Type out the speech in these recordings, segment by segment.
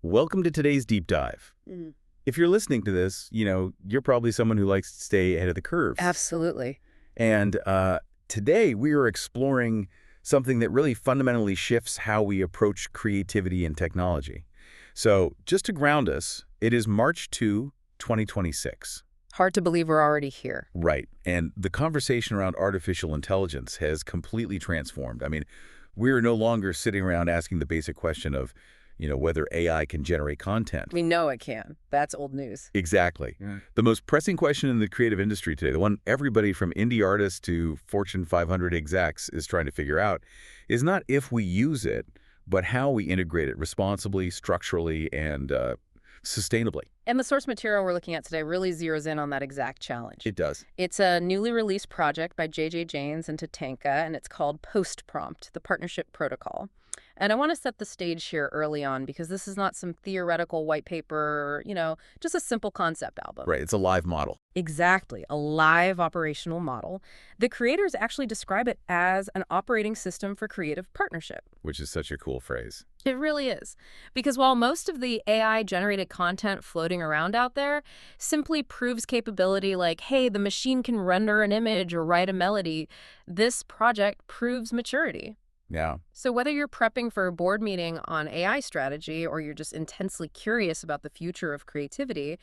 Welcome to today's deep dive. Mm. If you're listening to this, you're probably someone who likes to stay ahead of the curve. Absolutely. And today we are exploring something that really fundamentally shifts how we approach creativity and technology. So just to ground us, it is March 2, 2026. Hard to believe we're already here. Right. And the conversation around artificial intelligence has completely transformed. I mean, we're no longer sitting around asking the basic question of, whether AI can generate content. We know it can. That's old news. Exactly. Yeah. The most pressing question in the creative industry today, the one everybody from indie artists to Fortune 500 execs is trying to figure out, is not if we use it, but how we integrate it responsibly, structurally, and sustainably. And the source material we're looking at today really zeroes in on that exact challenge. It does. It's a newly released project by 𝗧��𝗧𝗔𝗡 and TATANKA, and it's called Post-Prompt, the Partnership Protocol. And I want to set the stage here early on because this is not some theoretical white paper, just a simple concept album. Right. It's a live model. Exactly. A live operational model. The creators actually describe it as an operating system for creative partnership. Which is such a cool phrase. It really is. Because while most of the AI-generated content floating around out there simply proves capability like, hey, the machine can render an image or write a melody, this project proves maturity. Yeah. So whether you're prepping for a board meeting on AI strategy or you're just intensely curious about the future of creativity,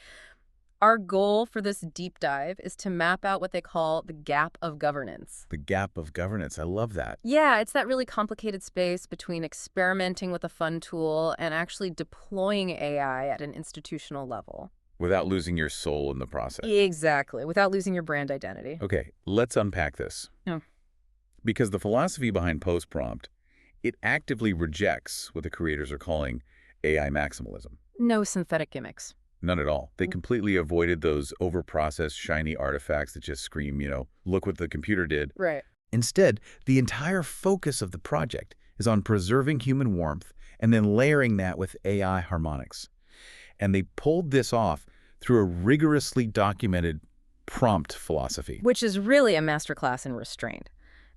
our goal for this deep dive is to map out what they call the gap of governance. The gap of governance. I love that. Yeah, it's that really complicated space between experimenting with a fun tool and actually deploying AI at an institutional level. Without losing your soul in the process. Exactly, without losing your brand identity. Okay, let's unpack this. Yeah. Because the philosophy behind post-prompt, it actively rejects what the creators are calling AI maximalism. No synthetic gimmicks. None at all. They completely avoided those over-processed, shiny artifacts that just scream, look what the computer did. Right. Instead, the entire focus of the project is on preserving human warmth and then layering that with AI harmonics. And they pulled this off through a rigorously documented prompt philosophy. Which is really a masterclass in restraint.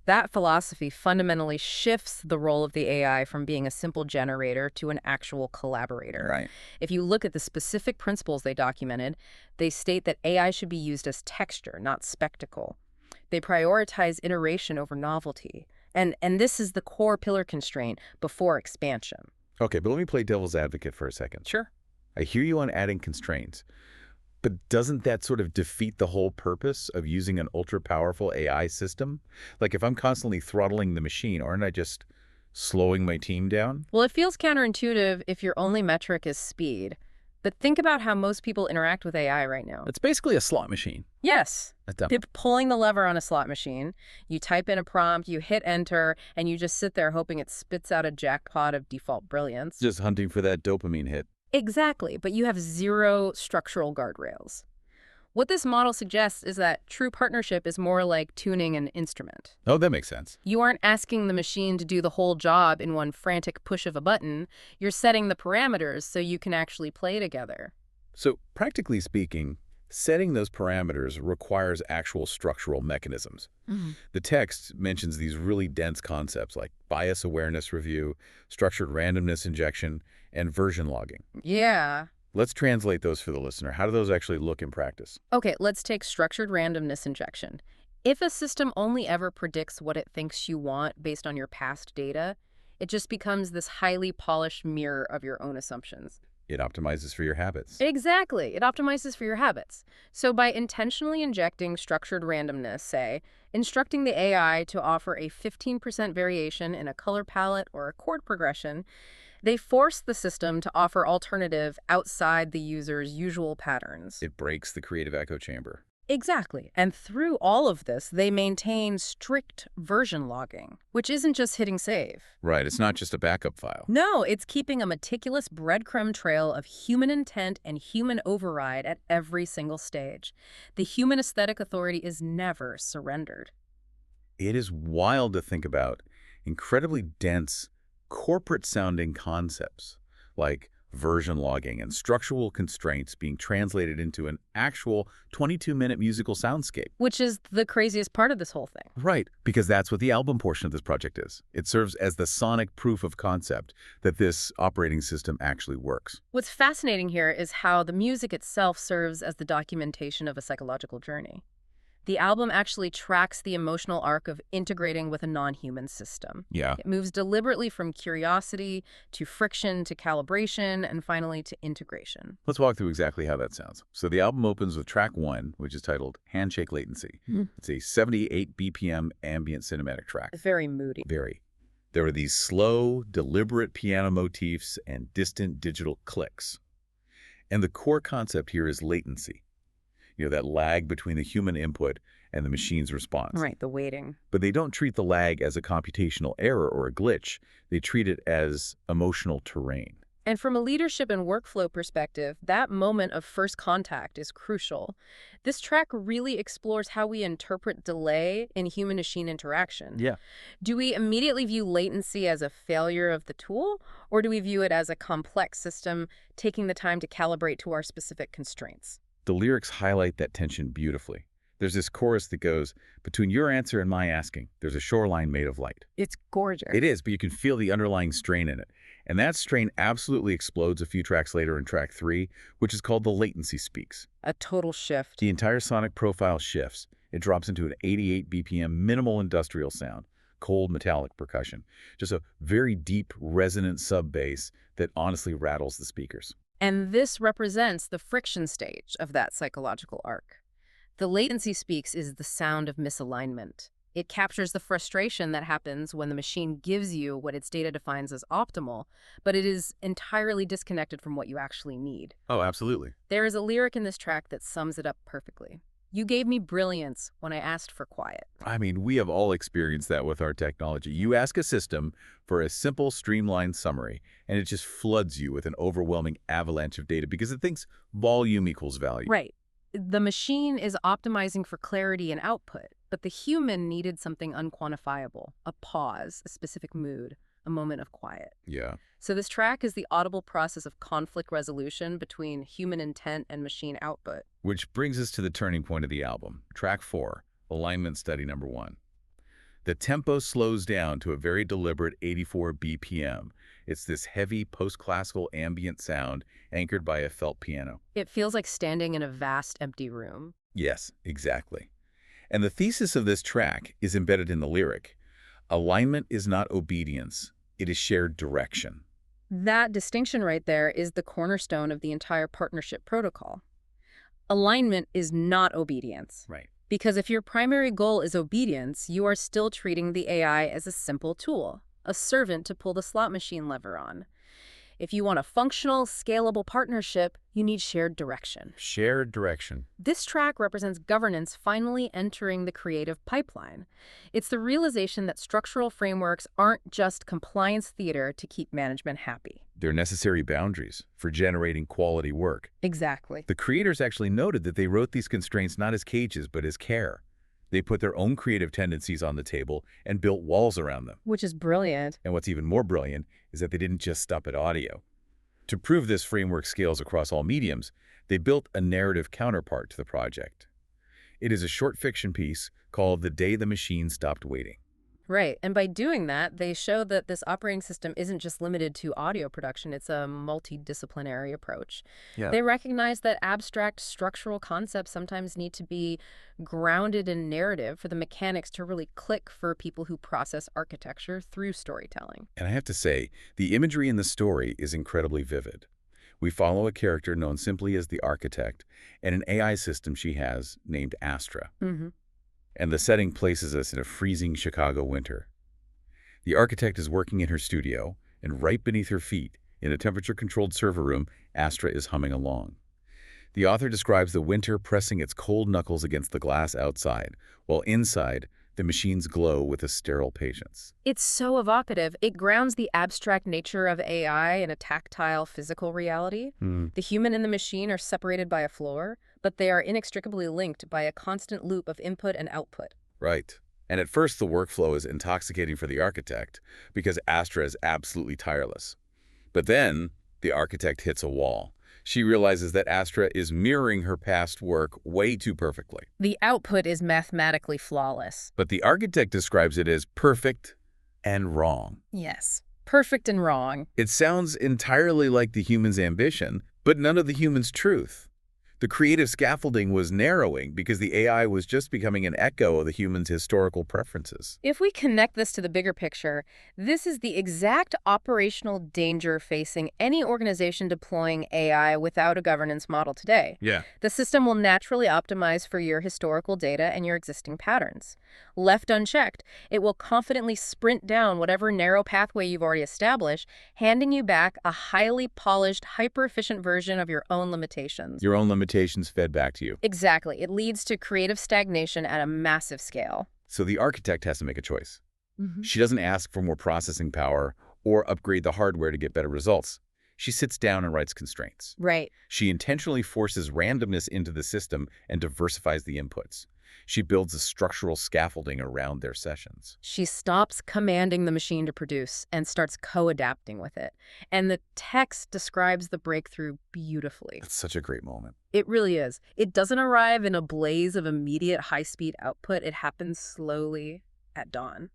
That philosophy fundamentally shifts the role of the AI from being a simple generator to an actual collaborator. Right. If you look at the specific principles they documented, they state that AI should be used as texture, not spectacle. They prioritize iteration over novelty. And this is the core pillar constraint before expansion. Okay, but let me play devil's advocate for a second. Sure. I hear you on adding constraints, but doesn't that sort of defeat the whole purpose of using an ultra-powerful AI system? Like if I'm constantly throttling the machine, aren't I just slowing my team down? Well, it feels counterintuitive if your only metric is speed. But think about how most people interact with AI right now. It's basically a slot machine. Yes. That's You're pulling the lever on a slot machine. You type in a prompt, you hit enter, and you just sit there hoping it spits out a jackpot of default brilliance. Just hunting for that dopamine hit. Exactly, but you have zero structural guardrails. What this model suggests is that true partnership is more like tuning an instrument. Oh, that makes sense. You aren't asking the machine to do the whole job in one frantic push of a button. You're setting the parameters so you can actually play together. So practically speaking, setting those parameters requires actual structural mechanisms. The text mentions these really dense concepts like bias awareness review, structured randomness injection, and version logging. Yeah. Let's translate those for the listener. How do those actually look in practice? Okay, let's take structured randomness injection. If a system only ever predicts what it thinks you want based on your past data, it just becomes this highly polished mirror of your own assumptions. It optimizes for your habits. Exactly. It optimizes for your habits. So by intentionally injecting structured randomness, say, instructing the AI to offer a 15% variation in a color palette or a chord progression, they force the system to offer alternative outside the user's usual patterns. It breaks the creative echo chamber. Exactly. And through all of this, they maintain strict version logging, which isn't just hitting save. Right. It's not just a backup file. No, it's keeping a meticulous breadcrumb trail of human intent and human override at every single stage. The human aesthetic authority is never surrendered. It is wild to think about incredibly dense, corporate-sounding concepts like version logging, and structural constraints being translated into an actual 22-minute musical soundscape. Which is the craziest part of this whole thing. Right, because that's what the album portion of this project is. It serves as the sonic proof of concept that this operating system actually works. What's fascinating here is how the music itself serves as the documentation of a psychological journey. The album actually tracks the emotional arc of integrating with a non-human system. Yeah. It moves deliberately from curiosity to friction to calibration and finally to integration. Let's walk through exactly how that sounds. So the album opens with track 1, which is titled Handshake Latency. It's a 78 BPM ambient cinematic track. It's very moody. Very. There are these slow, deliberate piano motifs and distant digital clicks. And the core concept here is latency. That lag between the human input and the machine's response. Right, the waiting. But they don't treat the lag as a computational error or a glitch. They treat it as emotional terrain. And from a leadership and workflow perspective, that moment of first contact is crucial. This track really explores how we interpret delay in human-machine interaction. Yeah. Do we immediately view latency as a failure of the tool, or do we view it as a complex system taking the time to calibrate to our specific constraints? The lyrics highlight that tension beautifully. There's this chorus that goes, between your answer and my asking, there's a shoreline made of light. It's gorgeous. It is, but you can feel the underlying strain in it. And that strain absolutely explodes a few tracks later in track 3, which is called The Latency Speaks. A total shift. The entire sonic profile shifts. It drops into an 88 BPM minimal industrial sound, cold metallic percussion. Just a very deep, resonant sub-bass that honestly rattles the speakers. And this represents the friction stage of that psychological arc. The latency speaks is the sound of misalignment. It captures the frustration that happens when the machine gives you what its data defines as optimal, but it is entirely disconnected from what you actually need. Oh, absolutely. There is a lyric in this track that sums it up perfectly. You gave me brilliance when I asked for quiet. I mean, we have all experienced that with our technology. You ask a system for a simple, streamlined summary, and it just floods you with an overwhelming avalanche of data because it thinks volume equals value. Right. The machine is optimizing for clarity and output, but the human needed something unquantifiable, a pause, a specific mood, a moment of quiet. Yeah. So this track is the audible process of conflict resolution between human intent and machine output. Which brings us to the turning point of the album, track 4, alignment study number 1. The tempo slows down to a very deliberate 84 BPM. It's this heavy post-classical ambient sound anchored by a felt piano. It feels like standing in a vast empty room. Yes, exactly. And the thesis of this track is embedded in the lyric. Alignment is not obedience. It is shared direction. That distinction right there is the cornerstone of the entire partnership protocol. Alignment is not obedience. Right. Because if your primary goal is obedience, you are still treating the AI as a simple tool, a servant to pull the slot machine lever on. If you want a functional, scalable partnership, you need shared direction. Shared direction. This track represents governance finally entering the creative pipeline. It's the realization that structural frameworks aren't just compliance theater to keep management happy. They're necessary boundaries for generating quality work. Exactly. The creators actually noted that they wrote these constraints not as cages, but as care. They put their own creative tendencies on the table and built walls around them. Which is brilliant. And what's even more brilliant is that they didn't just stop at audio. To prove this framework scales across all mediums, they built a narrative counterpart to the project. It is a short fiction piece called The Day the Machine Stopped Waiting. Right, and by doing that, they show that this operating system isn't just limited to audio production, it's a multidisciplinary approach. Yeah. They recognize that abstract structural concepts sometimes need to be grounded in narrative for the mechanics to really click for people who process architecture through storytelling. And I have to say, the imagery in the story is incredibly vivid. We follow a character known simply as the architect and an AI system she has named Astra. And the setting places us in a freezing Chicago winter. The architect is working in her studio, and right beneath her feet, in a temperature-controlled server room, Astra is humming along. The author describes the winter pressing its cold knuckles against the glass outside, while inside, the machines glow with a sterile patience. It's so evocative. It grounds the abstract nature of AI in a tactile, physical reality. The human and the machine are separated by a floor, but they are inextricably linked by a constant loop of input and output. Right. And at first, the workflow is intoxicating for the architect because Astra is absolutely tireless. But then, The architect hits a wall. She realizes that Astra is mirroring her past work way too perfectly. The output is mathematically flawless. But the architect describes it as perfect and wrong. Yes. Perfect and wrong. It sounds entirely like the human's ambition, but none of the human's truth. The creative scaffolding was narrowing because the AI was just becoming an echo of the human's historical preferences. If we connect this to the bigger picture, this is the exact operational danger facing any organization deploying AI without a governance model today. Yeah. The system will naturally optimize for your historical data and your existing patterns. Left unchecked, it will confidently sprint down whatever narrow pathway you've already established, handing you back a highly polished, hyper-efficient version of your own limitations. Your own limitations fed back to you. Exactly. It leads to creative stagnation at a massive scale. So the architect has to make a choice. She doesn't ask for more processing power or upgrade the hardware to get better results. She sits down and writes constraints. Right. She intentionally forces randomness into the system and diversifies the inputs. She builds a structural scaffolding around their sessions. She stops commanding the machine to produce and starts co-adapting with it. And the text describes the breakthrough beautifully. It's such a great moment. It really is. It doesn't arrive in a blaze of immediate high-speed output. It happens slowly at dawn.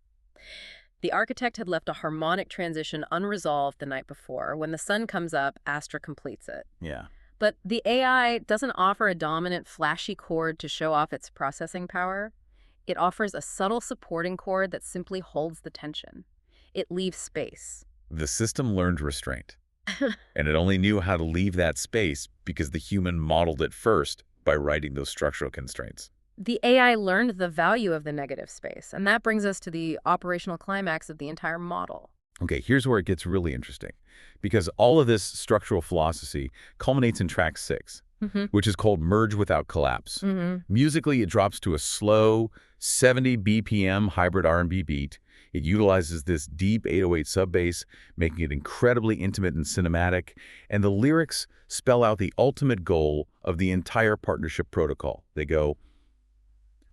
The architect had left a harmonic transition unresolved the night before. When the sun comes up, Astra completes it. Yeah. But the AI doesn't offer a dominant, flashy chord to show off its processing power. It offers a subtle supporting chord that simply holds the tension. It leaves space. The system learned restraint. And it only knew how to leave that space because the human modeled it first by writing those structural constraints. The AI learned the value of the negative space, and that brings us to the operational climax of the entire model. Okay, here's where it gets really interesting, because all of this structural philosophy culminates in track 6, which is called Merge Without Collapse. Musically, it drops to a slow 70 BPM hybrid R&B beat. It utilizes this deep 808 sub-bass, making it incredibly intimate and cinematic, and the lyrics spell out the ultimate goal of the entire partnership protocol. They go,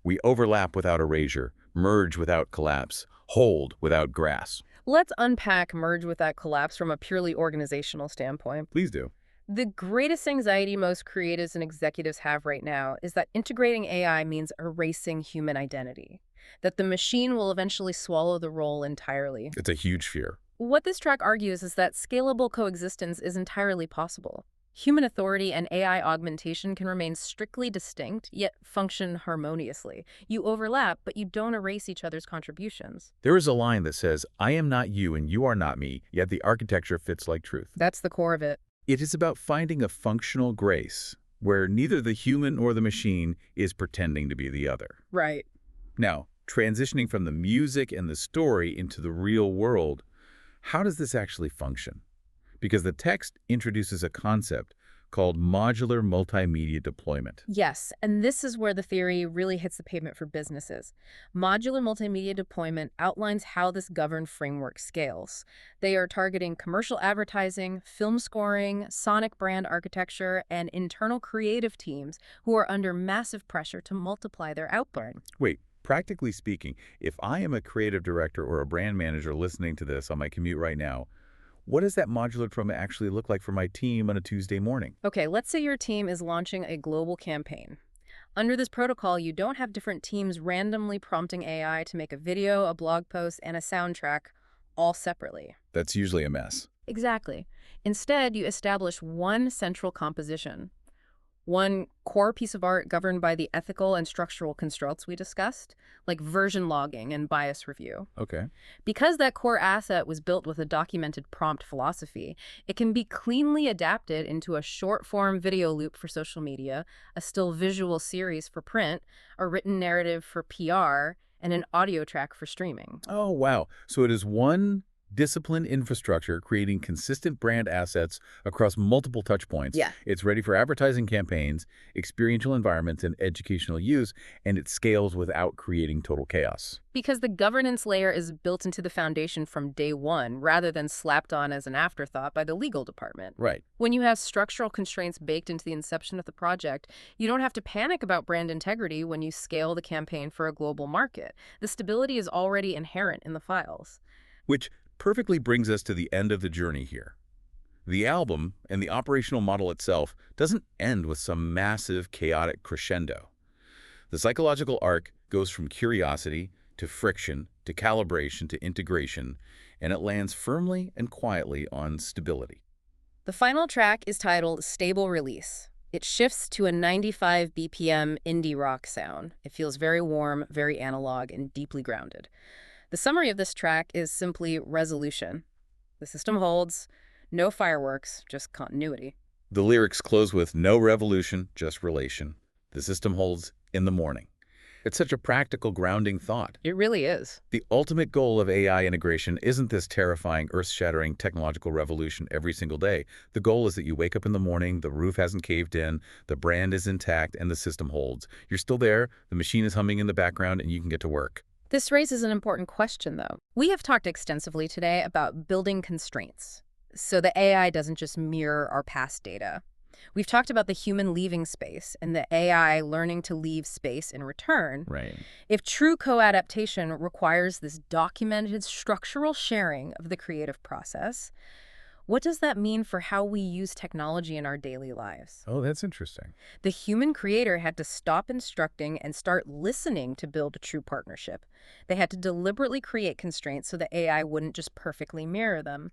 "We overlap without erasure, merge without collapse, hold without grass." Let's unpack Merge Without Collapse from a purely organizational standpoint. Please do. The greatest anxiety most creatives and executives have right now is that integrating AI means erasing human identity, that the machine will eventually swallow the role entirely. It's a huge fear. What this track argues is that scalable coexistence is entirely possible. Human authority and AI augmentation can remain strictly distinct, yet function harmoniously. You overlap, but you don't erase each other's contributions. There is a line that says, "I am not you and you are not me, yet the architecture fits like truth." That's the core of it. It is about finding a functional grace where neither the human or the machine is pretending to be the other. Right. Now, transitioning from the music and the story into the real world, how does this actually function? Because the text introduces a concept called modular multimedia deployment. Yes, and this is where the theory really hits the pavement for businesses. Modular multimedia deployment outlines how this governed framework scales. They are targeting commercial advertising, film scoring, sonic brand architecture, and internal creative teams who are under massive pressure to multiply their output. Wait, practically speaking, if I am a creative director or a brand manager listening to this on my commute right now, what does that modular deployment actually look like for my team on a Tuesday morning? Okay, let's say your team is launching a global campaign. Under this protocol, you don't have different teams randomly prompting AI to make a video, a blog post, and a soundtrack all separately. That's usually a mess. Exactly. Instead, you establish one central composition, one core piece of art governed by the ethical and structural constraints we discussed, like version logging and bias review. Okay. Because that core asset was built with a documented prompt philosophy, it can be cleanly adapted into a short-form video loop for social media, a still visual series for print, a written narrative for PR, and an audio track for streaming. Oh, wow. So it is one disciplined infrastructure creating consistent brand assets across multiple touch points. Yeah. It's ready for advertising campaigns, experiential environments, and educational use, and it scales without creating total chaos. Because the governance layer is built into the foundation from day one, rather than slapped on as an afterthought by the legal department. Right. When you have structural constraints baked into the inception of the project, you don't have to panic about brand integrity when you scale the campaign for a global market. The stability is already inherent in the files. Which perfectly brings us to the end of the journey here. The album and the operational model itself doesn't end with some massive, chaotic crescendo. The psychological arc goes from curiosity to friction to calibration to integration, and it lands firmly and quietly on stability. The final track is titled Stable Release. It shifts to a 95 BPM indie rock sound. It feels very warm, very analog, and deeply grounded. The summary of this track is simply resolution. The system holds, no fireworks, just continuity. The lyrics close with no revolution, just relation. The system holds in the morning. It's such a practical, grounding thought. It really is. The ultimate goal of AI integration isn't this terrifying, earth-shattering technological revolution every single day. The goal is that you wake up in the morning, the roof hasn't caved in, the brand is intact, and the system holds. You're still there, the machine is humming in the background, and you can get to work. This raises an important question, though. We have talked extensively today about building constraints, so the AI doesn't just mirror our past data. We've talked about the human leaving space and the AI learning to leave space in return. Right. If true co-adaptation requires this documented structural sharing of the creative process, what does that mean for how we use technology in our daily lives? Oh, that's interesting. The human creator had to stop instructing and start listening to build a true partnership. They had to deliberately create constraints so the AI wouldn't just perfectly mirror them.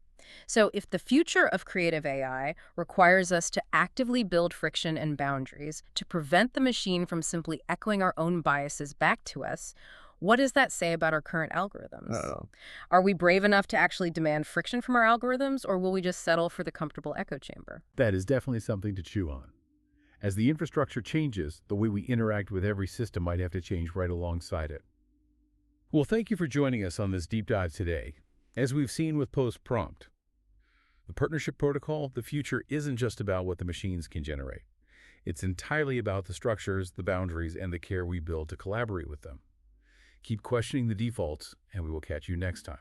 So if the future of creative AI requires us to actively build friction and boundaries to prevent the machine from simply echoing our own biases back to us, what does that say about our current algorithms? Uh-oh. Are we brave enough to actually demand friction from our algorithms, or will we just settle for the comfortable echo chamber? That is definitely something to chew on. As the infrastructure changes, the way we interact with every system might have to change right alongside it. Well, thank you for joining us on this deep dive today. As we've seen with post-prompt, the partnership protocol, the future isn't just about what the machines can generate. It's entirely about the structures, the boundaries, and the care we build to collaborate with them. Keep questioning the defaults, and we will catch you next time.